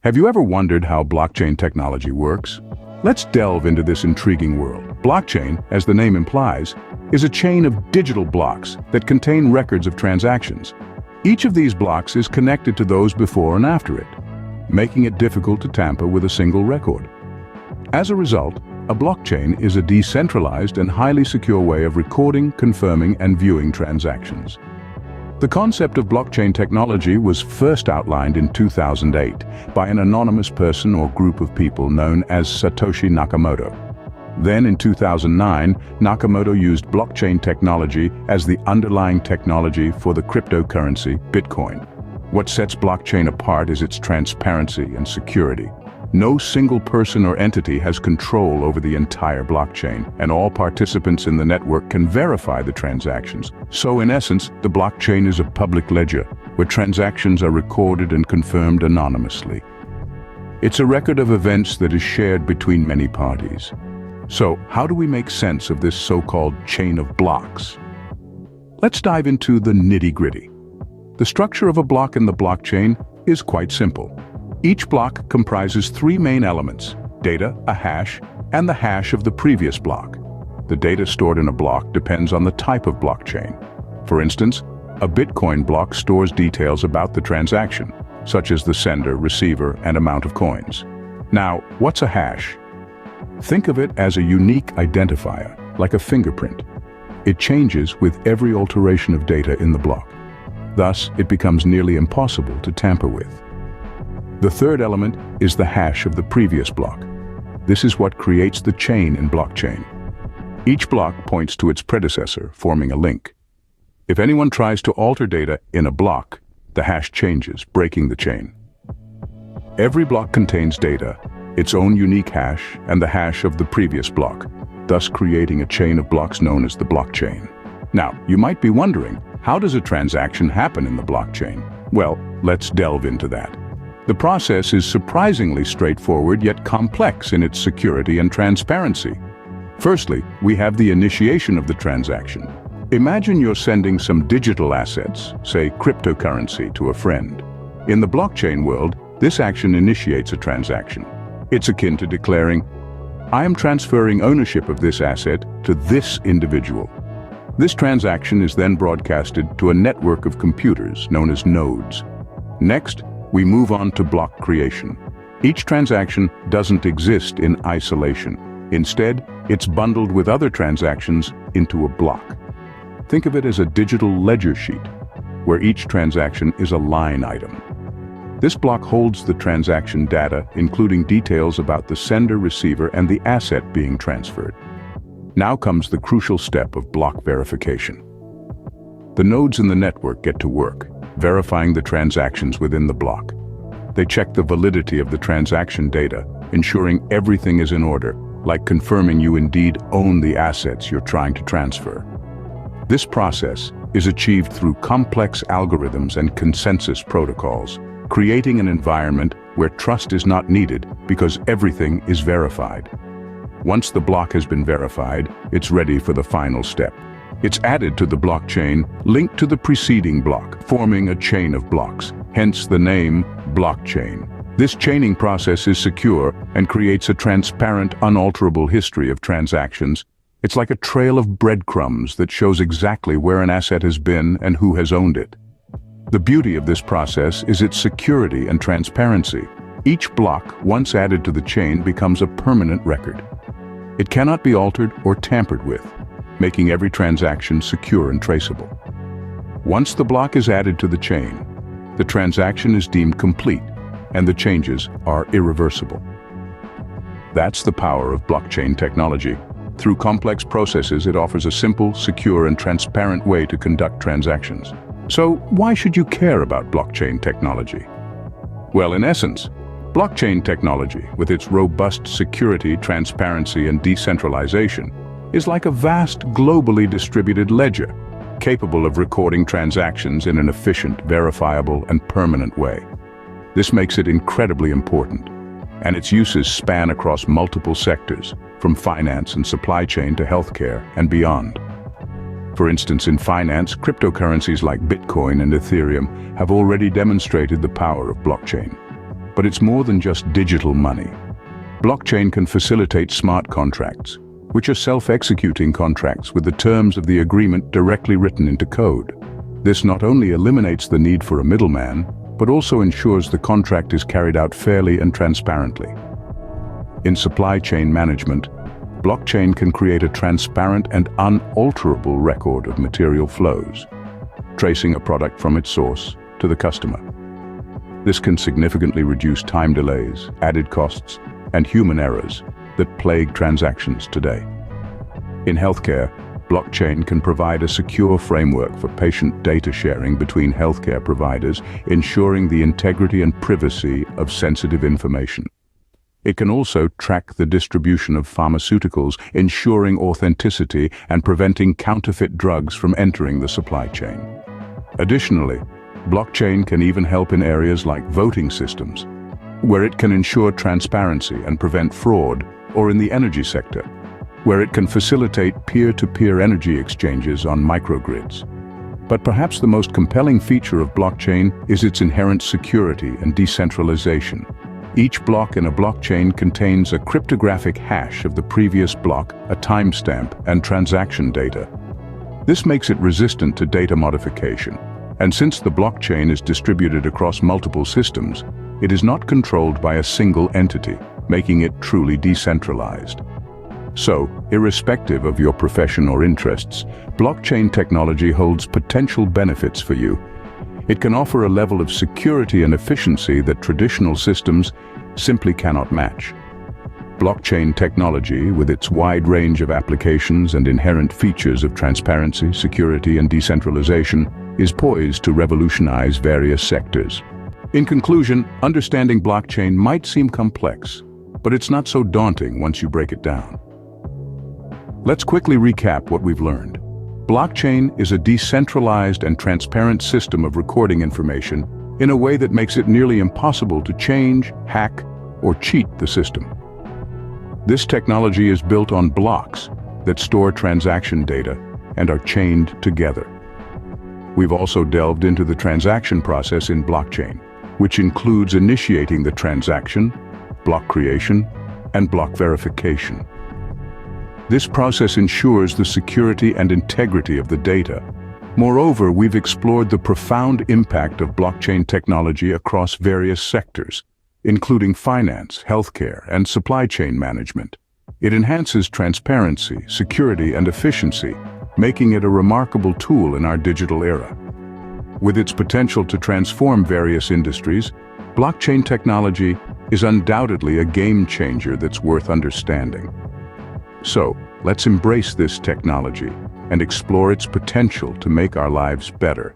Have you ever wondered how blockchain technology works? Let's delve into this intriguing world. Blockchain, as the name implies, is a chain of digital blocks that contain records of transactions. Each of these blocks is connected to those before and after it, making it difficult to tamper with a single record. As a result, a blockchain is a decentralized and highly secure way of recording, confirming, and viewing transactions. The concept of blockchain technology was first outlined in 2008 by an anonymous person or group of people known as Satoshi Nakamoto. Then in 2009, Nakamoto used blockchain technology as the underlying technology for the cryptocurrency Bitcoin. What sets blockchain apart is its transparency and security. No single person or entity has control over the entire blockchain, and all participants in the network can verify the transactions. So in essence, the blockchain is a public ledger, where transactions are recorded and confirmed anonymously. It's a record of events that is shared between many parties. So, how do we make sense of this so-called chain of blocks? Let's dive into the nitty-gritty. The structure of a block in the blockchain is quite simple. Each block comprises three main elements: data, a hash, and the hash of the previous block. The data stored in a block depends on the type of blockchain. For instance, a Bitcoin block stores details about the transaction, such as the sender, receiver, and amount of coins. Now, what's a hash? Think of it as a unique identifier, like a fingerprint. It changes with every alteration of data in the block. Thus, it becomes nearly impossible to tamper with. The third element is the hash of the previous block. This is what creates the chain in blockchain. Each block points to its predecessor, forming a link. If anyone tries to alter data in a block, the hash changes, breaking the chain. Every block contains data, its own unique hash, and the hash of the previous block, thus creating a chain of blocks known as the blockchain. Now, you might be wondering, how does a transaction happen in the blockchain? Well, let's delve into that. The process is surprisingly straightforward yet complex in its security and transparency. Firstly, we have the initiation of the transaction. Imagine you're sending some digital assets, say cryptocurrency, to a friend. In the blockchain world, this action initiates a transaction. It's akin to declaring, "I am transferring ownership of this asset to this individual." This transaction is then broadcasted to a network of computers known as nodes. Next, we move on to block creation. Each transaction doesn't exist in isolation. Instead, it's bundled with other transactions into a block. Think of it as a digital ledger sheet, where each transaction is a line item. This block holds the transaction data, including details about the sender, receiver, and the asset being transferred. Now comes the crucial step of block verification. The nodes in the network get to work, verifying the transactions within the block. They check the validity of the transaction data, ensuring everything is in order, like confirming you indeed own the assets you're trying to transfer. This process is achieved through complex algorithms and consensus protocols, creating an environment where trust is not needed because everything is verified. Once the block has been verified, it's ready for the final step. It's added to the blockchain, linked to the preceding block, forming a chain of blocks, hence the name blockchain. This chaining process is secure and creates a transparent, unalterable history of transactions. It's like a trail of breadcrumbs that shows exactly where an asset has been and who has owned it. The beauty of this process is its security and transparency. Each block, once added to the chain, becomes a permanent record. It cannot be altered or tampered with, making every transaction secure and traceable. Once the block is added to the chain, the transaction is deemed complete, and the changes are irreversible. That's the power of blockchain technology. Through complex processes, it offers a simple, secure, and transparent way to conduct transactions. So, why should you care about blockchain technology? Well, in essence, blockchain technology, with its robust security, transparency, and decentralization, is like a vast, globally distributed ledger, capable of recording transactions in an efficient, verifiable, and permanent way. This makes it incredibly important, and its uses span across multiple sectors, from finance and supply chain to healthcare and beyond. For instance, in finance, cryptocurrencies like Bitcoin and Ethereum have already demonstrated the power of blockchain. But it's more than just digital money. Blockchain can facilitate smart contracts, which are self-executing contracts with the terms of the agreement directly written into code. This not only eliminates the need for a middleman, but also ensures the contract is carried out fairly and transparently. In supply chain management, blockchain can create a transparent and unalterable record of material flows, tracing a product from its source to the customer. This can significantly reduce time delays, added costs, and human errors that plague transactions today. In healthcare, blockchain can provide a secure framework for patient data sharing between healthcare providers, ensuring the integrity and privacy of sensitive information. It can also track the distribution of pharmaceuticals, ensuring authenticity and preventing counterfeit drugs from entering the supply chain. Additionally, blockchain can even help in areas like voting systems, where it can ensure transparency and prevent fraud, or in the energy sector, where it can facilitate peer-to-peer energy exchanges on microgrids. But perhaps the most compelling feature of blockchain is its inherent security and decentralization. Each block in a blockchain contains a cryptographic hash of the previous block, a timestamp, and transaction data. This makes it resistant to data modification. And since the blockchain is distributed across multiple systems, it is not controlled by a single entity, making it truly decentralized. So, irrespective of your profession or interests, blockchain technology holds potential benefits for you. It can offer a level of security and efficiency that traditional systems simply cannot match. Blockchain technology, with its wide range of applications and inherent features of transparency, security, and decentralization, is poised to revolutionize various sectors. In conclusion, understanding blockchain might seem complex, but it's not so daunting once you break it down. Let's quickly recap what we've learned. Blockchain is a decentralized and transparent system of recording information in a way that makes it nearly impossible to change, hack, or cheat the system. This technology is built on blocks that store transaction data and are chained together. We've also delved into the transaction process in blockchain, which includes initiating the transaction, block creation, and block verification. This process ensures the security and integrity of the data. Moreover, we've explored the profound impact of blockchain technology across various sectors, including finance, healthcare, and supply chain management. It enhances transparency, security, and efficiency, making it a remarkable tool in our digital era. With its potential to transform various industries, blockchain technology is undoubtedly a game changer that's worth understanding. So, let's embrace this technology and explore its potential to make our lives better.